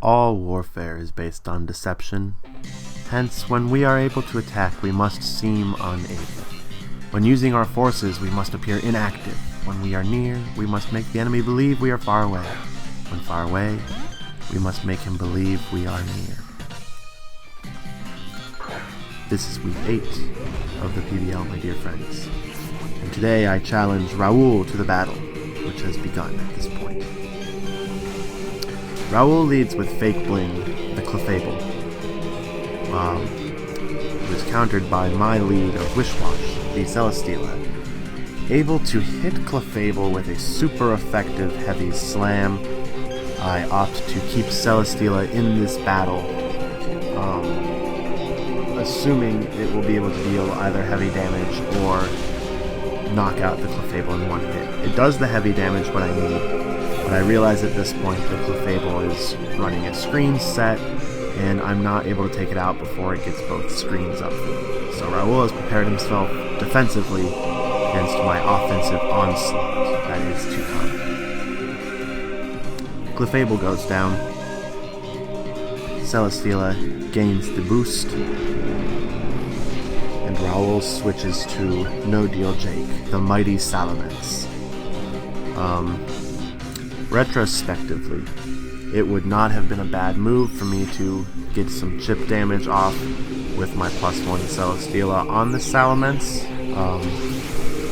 All warfare is based on deception. Hence, when we are able to attack, we must seem unable. When using our forces, we must appear inactive. When we are near, we must make the enemy believe we are far away. When far away, we must make him believe we are near. This is week 8 of the PBL, my dear friends. And today I challenge Raul to the battle, which has begun at this point. Raul leads with Fake Bling, the Clefable. It was countered by my lead of Wishwash, the Celesteela. Able to hit Clefable with a super effective heavy slam, I opt to keep Celesteela in this battle, assuming it will be able to deal either heavy damage or knock out the Clefable in one hit. It does the heavy damage what I need, but I realize at this point the Clefable is running a screen set, and I'm not able to take it out before it gets both screens up. So Raul has prepared himself defensively against my offensive onslaught that is to come. Clefable goes down. Celesteela gains the boost, and Raul switches to No Deal Jake, the mighty Salamence. Retrospectively, it would not have been a bad move for me to get some chip damage off with my +1 Celesteela on the Salamence.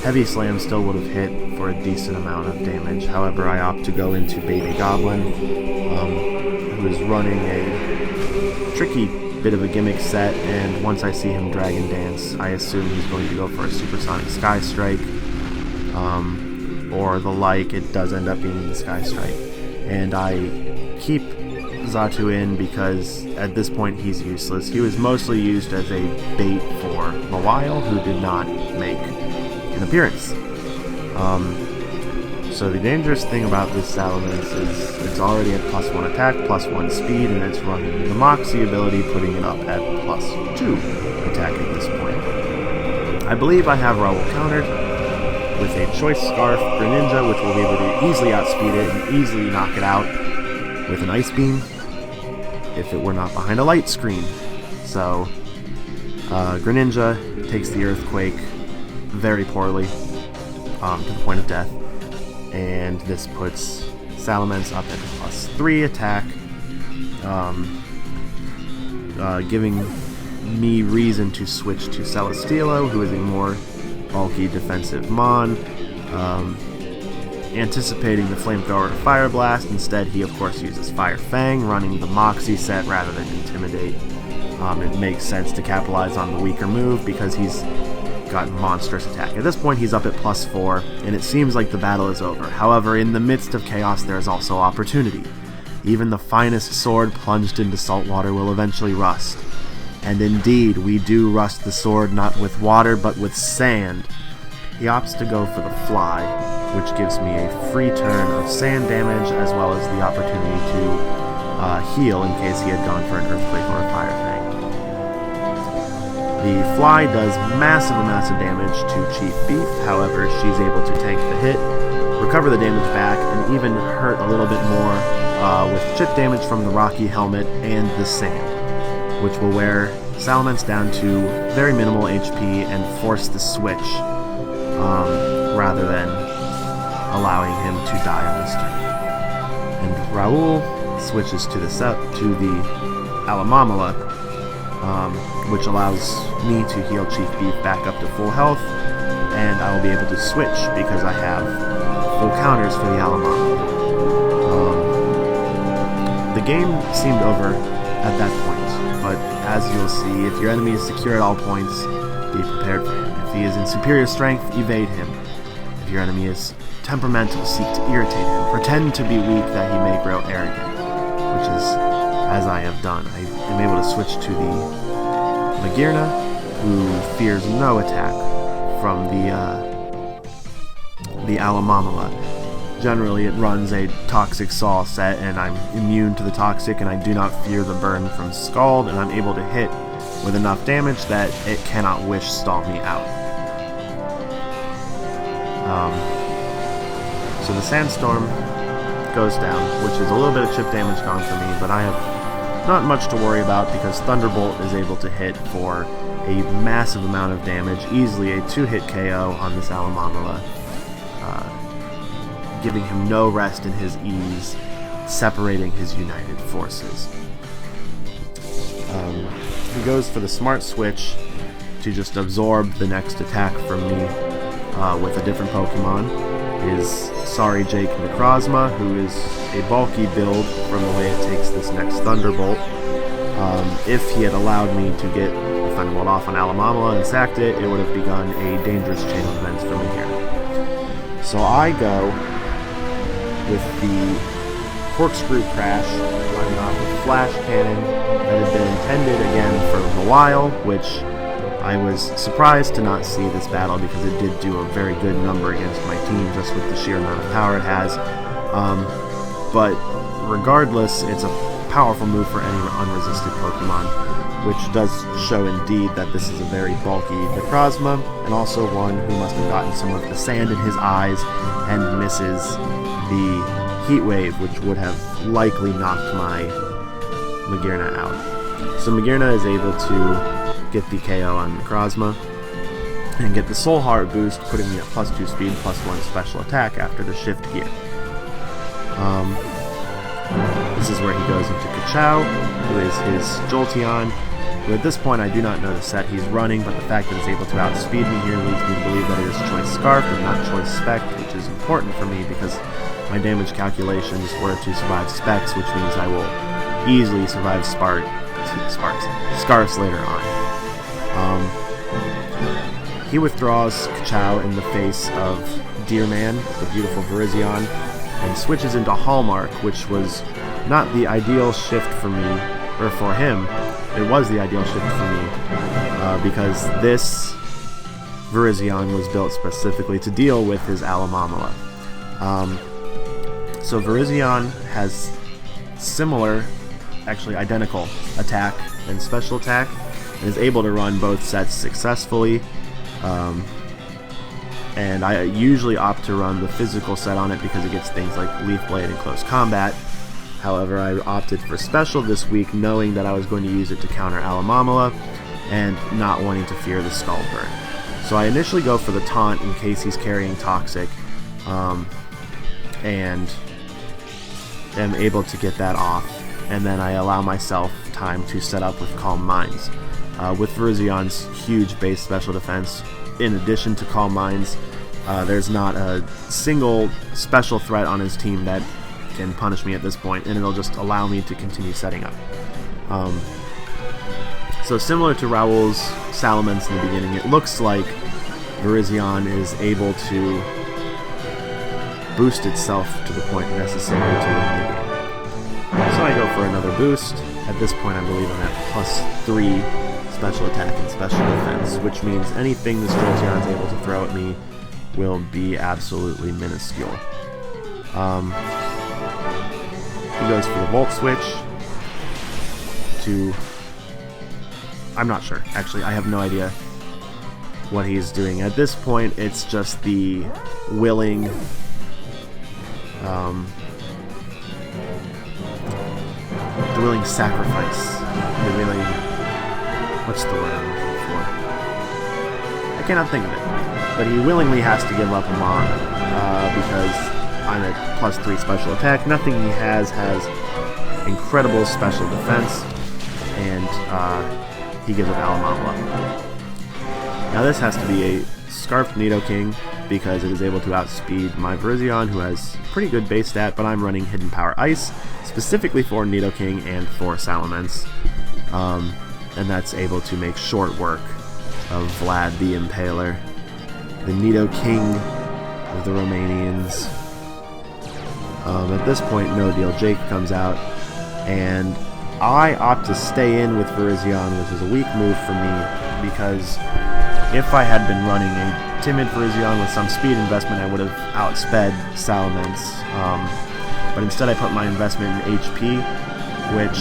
Heavy Slam still would have hit for a decent amount of damage. However, I opt to go into Baby Goblin, who is running a tricky bit of a gimmick set, and once I see him Dragon Dance, I assume he's going to go for a Supersonic Sky Strike, or the like. It does end up being the Sky Strike. And I keep Zache in because at this point he's useless. He was mostly used as a bait for Mawile, who did not make an appearance. So the dangerous thing about this Salamence is it's already at +1 attack, +1 speed, and it's running the Moxie ability, putting it up at +2 attack at this point. I believe I have Raul countered with a Choice Scarf Greninja, which will be able to easily outspeed it and easily knock it out with an Ice Beam if it were not behind a light screen. So Greninja takes the Earthquake very poorly, to the point of death, and this puts Salamence up at +3 attack, giving me reason to switch to Celesteela, who is a more bulky defensive mon, anticipating the Flamethrower Fire Blast. Instead, he of course uses Fire Fang, running the Moxie set rather than Intimidate. It makes sense to capitalize on the weaker move because he's got monstrous attack. At this point, he's up at +4, and it seems like the battle is over. However, in the midst of chaos, there is also opportunity. Even the finest sword plunged into salt water will eventually rust. And indeed, we do rust the sword not with water, but with sand. He opts to go for the Fly, which gives me a free turn of sand damage, as well as the opportunity to heal in case he had gone for an Earthquake or a Fire Fang. The Fly does massive amounts of damage to Chief Beef. However, she's able to take the hit, recover the damage back, and even hurt a little bit more with chip damage from the Rocky Helmet and the sand, which will wear Salamence down to very minimal HP and force the switch, rather than allowing him to die on this turn. And Raul switches to the Alamamala, which allows me to heal Chief Beef back up to full health, and I will be able to switch because I have full counters for the Alamamala. The game seemed over at that point, but as you'll see, if your enemy is secure at all points, be prepared for him. If he is in superior strength, evade him. If your enemy is temperamental, seek to irritate him. Pretend to be weak that he may grow arrogant, which is as I have done. I am able to switch to the Magearna, who fears no attack from the Alamamala. Generally, it runs a Toxic Saw set, and I'm immune to the Toxic, and I do not fear the burn from Scald, and I'm able to hit with enough damage that it cannot Wish stall me out. So the Sandstorm goes down, which is a little bit of chip damage gone for me, but I have not much to worry about because Thunderbolt is able to hit for a massive amount of damage, easily a 2-hit KO on this Alamamala, giving him no rest in his ease, separating his united forces. He goes for the smart switch to just absorb the next attack from me with a different Pokemon. His Sorry Jake Necrozma, who is a bulky build from the way it takes this next Thunderbolt. If he had allowed me to get the Thunderbolt off on Alamamala and sacked it, it would have begun a dangerous chain of events for me here. So I go with the Corkscrew Crash, running off with Flash Cannon that had been intended again for a while, which I was surprised to not see this battle because it did do a very good number against my team just with the sheer amount of power it has. But regardless, it's a powerful move for any unresisted Pokemon, which does show indeed that this is a very bulky Necrozma, and also one who must have gotten some of the sand in his eyes and misses the Heat Wave, which would have likely knocked my Magearna out. So Magearna is able to get the KO on Necrozma and get the Soul Heart boost, putting me at +2 speed, +1 special attack after the shift gear. This is where he goes into Kachow, who is his Jolteon, who at this point I do not know the set he's running, but the fact that it's able to outspeed me here leads me to believe that it is Choice Scarf and not Choice Spec, which is important for me because my damage calculations were to survive Specs, which means I will easily survive Scarfs later on. He withdraws Kachow in the face of Deerman, the beautiful Virizion, and switches into Hallmark, which was not the ideal shift for me, or for him. It was the ideal shift for me, because this Virizion was built specifically to deal with his Alamamala. So Virizion has similar, actually identical, attack and special attack, and is able to run both sets successfully. And I usually opt to run the physical set on it because it gets things like Leaf Blade and Close Combat. However, I opted for special this week, knowing that I was going to use it to counter Alamamala and not wanting to fear the Skull Burn. So I initially go for the taunt in case he's carrying Toxic, and am able to get that off, and then I allow myself time to set up with Calm Minds. With Virizion's huge base special defense, in addition to Calm Minds, there's not a single special threat on his team that can punish me at this point, and it'll just allow me to continue setting up. So similar to Raul's Salamence in the beginning, it looks like Virizion is able to boost itself to the point necessary to win the game. So I go for another boost. At this point I believe I'm at +3 special attack and special defense, which means anything this Jolteon is able to throw at me will be absolutely minuscule. He goes for the Volt Switch to... I'm not sure. Actually, I have no idea what he's doing. At this point, it's just the willing... the willing sacrifice. The willing... What's the word I'm looking for? I cannot think of it. But he willingly has to give up a Mon, because I'm at +3 special attack. Nothing he has incredible special defense, and he gives up Alamamala. Now this has to be a Scarfed Nidoking, because it is able to outspeed my Virizion, who has pretty good base stat, but I'm running Hidden Power Ice, specifically for Nidoking and for Salamence, and that's able to make short work of Vlad the Impaler, the Nidoking of the Romanians. At this point, No Deal Jake comes out, and I opt to stay in with Virizion, which is a weak move for me, because if I had been running a timid Virizion with some speed investment, I would have outsped Salamence. But instead I put my investment in HP, which,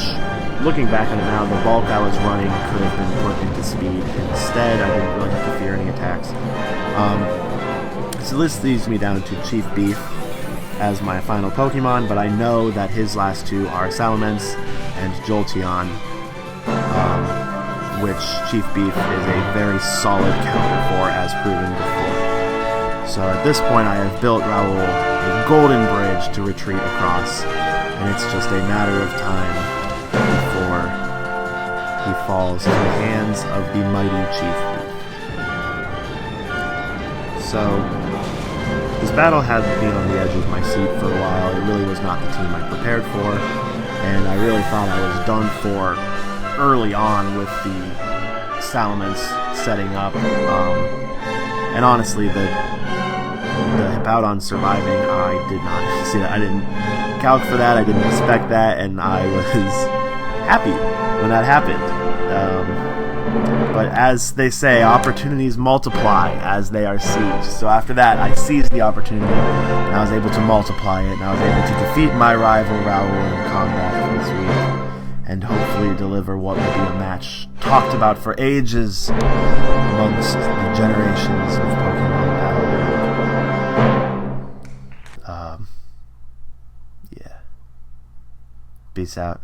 looking back on it now, the bulk I was running could have been put into speed. Instead, I didn't really have to fear any attacks. So this leaves me down to Chief Beef, as my final Pokemon, but I know that his last two are Salamence and Jolteon, which Chief Beef is a very solid counter for, as proven before. So at this point I have built Raul a golden bridge to retreat across, and it's just a matter of time before he falls to the hands of the mighty Chief Beef. So this battle had me on the edge of my seat for a while. It really was not the team I prepared for, and I really thought I was done for early on with the Salamence setting up. And honestly, the Hippowdon surviving, I did not see that. I didn't calc for that. I didn't expect that, and I was happy when that happened. But as they say, opportunities multiply as they are seized. So after that, I seized the opportunity, and I was able to multiply it, and I was able to defeat my rival Raul in combat this week, and hopefully deliver what will be a match talked about for ages amongst the generations of Pokemon Battle League. Yeah. Peace out.